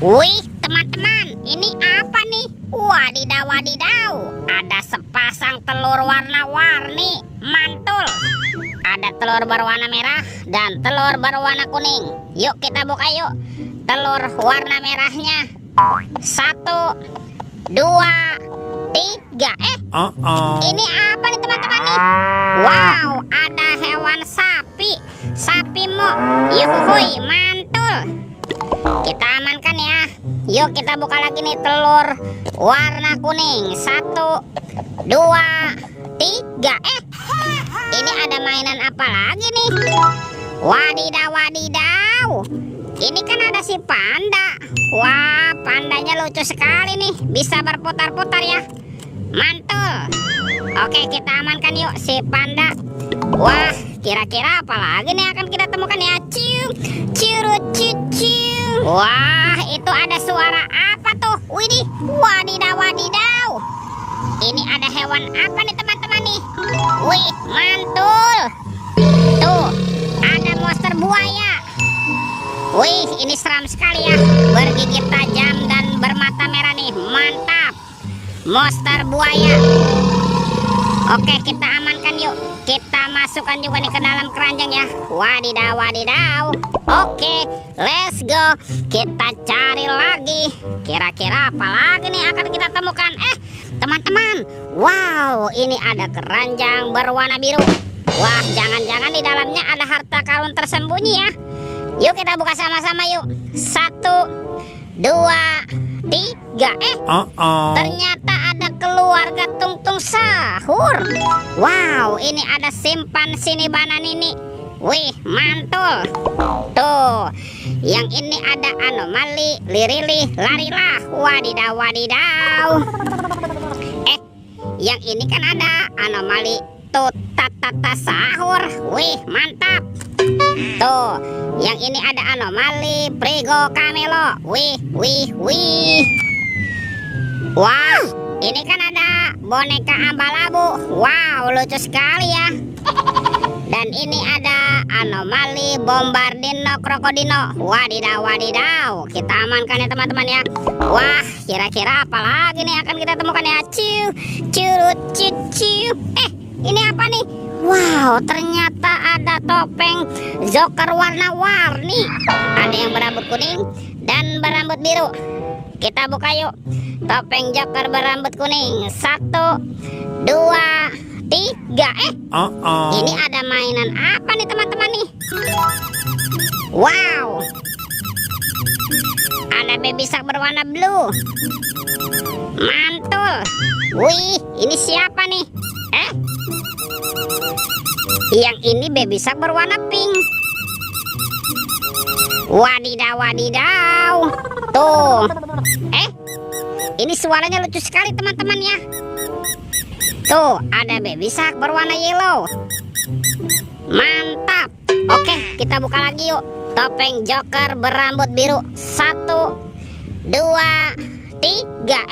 Wih, teman-teman, ini apa nih? Wadidaw, wadidaw. Ada sepasang telur warna-warni, mantul. Ada telur berwarna merah dan telur berwarna kuning. Yuk kita buka yuk. Telur warna merahnya. 1, 2, 3. Ini apa nih teman-teman nih? Wow, ada hewan sapi. Sapi mo. Yuhuy, mantul. Kita amankan ya. Yuk kita buka lagi nih telur warna kuning. 1, 2, 3. Ini ada mainan apa lagi nih? Wadidaw, wadidaw. Ini kan ada si panda. Wah, pandanya lucu sekali nih. Bisa berputar-putar ya. Mantul. Oke, kita amankan yuk si panda. Wah, kira-kira apa lagi nih akan kita temukan ya? Ciu, curut, cucu. Wah, itu ada suara apa tuh? Widih, wadidaw, wadidaw. Ini ada hewan apa nih teman-teman nih? Wih, mantul. Tuh, ada monster buaya. Wih, ini seram sekali ya. Bergigit tajam dan bermata merah nih. Mantap. Monster buaya. Oke, kita amankan yuk. Kita masukkan juga nih ke dalam keranjang ya. Wadidaw, wadidaw. Oke, let's go. Kita cari lagi. Kira-kira apa lagi nih akan kita temukan? Teman-teman, wow, ini ada keranjang berwarna biru. Wah, jangan-jangan di dalamnya ada harta karun tersembunyi ya. Yuk kita buka sama-sama yuk. 1, 2, 3. Ternyata ada keluarga Tungtung Sahur. Wow, ini ada simpan sini banan ini. Wih, mantul. Tuh, yang ini ada anomali, lirili, larilah. Wadidaw, wadidaw. Yang ini kan ada anomali tutatata sahur. Wih, mantap. Tuh, yang ini ada anomali prigo kamelo. Wih, wih, wih. Wah, ini kan ada boneka ambalabu. Wow, lucu sekali ya. Dan ini ada anomali bombardino krokodino. Wadidaw, wadidaw. Kita amankan ya teman-teman ya. Wah, kira-kira apa lagi nih akan kita temukan ya? Ciu, curut, cucu. Ini apa nih? Wow, ternyata ada topeng Joker warna-warni. Ada yang berambut kuning dan berambut biru. Kita buka yuk. Topeng Joker berambut kuning. 1, 2, 3. Ini ada mainan apa nih teman-teman nih? Wow, ada baby shark berwarna blue. Mantul. Wih, ini siapa nih? Yang ini baby shark berwarna pink. Wadidaw, wadidaw. Tuh. Ini suaranya lucu sekali teman-teman ya. Tuh, ada baby shark berwarna yellow. Mantap. Oke, kita buka lagi yuk. Topeng Joker berambut biru. 1, 2, 3.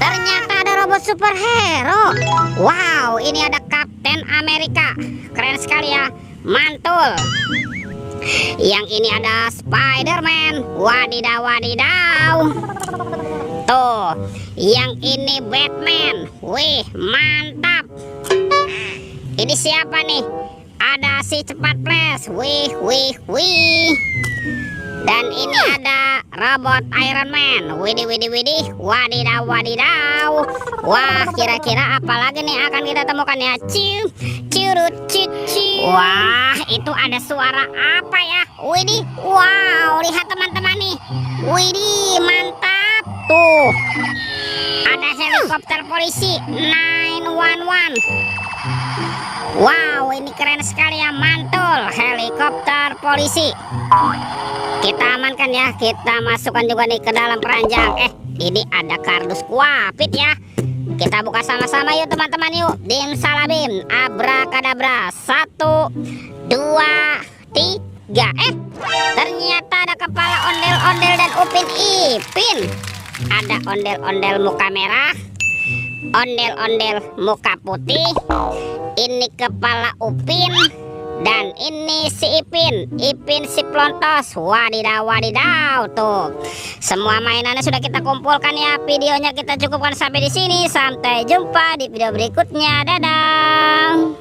Ternyata ada robot superhero. Wow, ini ada Captain America. Keren sekali ya. Mantul. Yang ini ada Spider-Man. Wadidaw, wadidaw. Tuh, yang ini Batman. Wih, mantap. Ini siapa nih? Ada si cepat flash. Wih, wih, wih. Dan ini ada robot Iron Man. Widih, widih, widih. Wadidaw, wadidaw. Wah, kira-kira apa lagi nih akan kita temukan ya? Ciu, curut, cucu. Wah, itu ada suara apa ya? Widih, wow, lihat teman-teman nih. Widih, mantap. Tuh, ada helikopter polisi 911. Wow, ini keren sekali ya, mantul. Helikopter polisi. Kita amankan ya. Kita masukkan juga nih ke dalam keranjang. Ini ada kardus kuapit ya. Kita buka sama-sama yuk teman-teman yuk. Dim salabim, abrakadabra. 1, 2, 3. Ternyata ada kepala ondel-ondel dan upin ipin. Ada ondel-ondel muka merah, ondel-ondel muka putih. Ini kepala upin, Dan ini si Ipin si Plontos. Wadidaw, wadidaw tuh. Semua mainannya sudah kita kumpulkan ya. Videonya kita cukupkan sampai di sini. Sampai jumpa di video berikutnya. Dadah.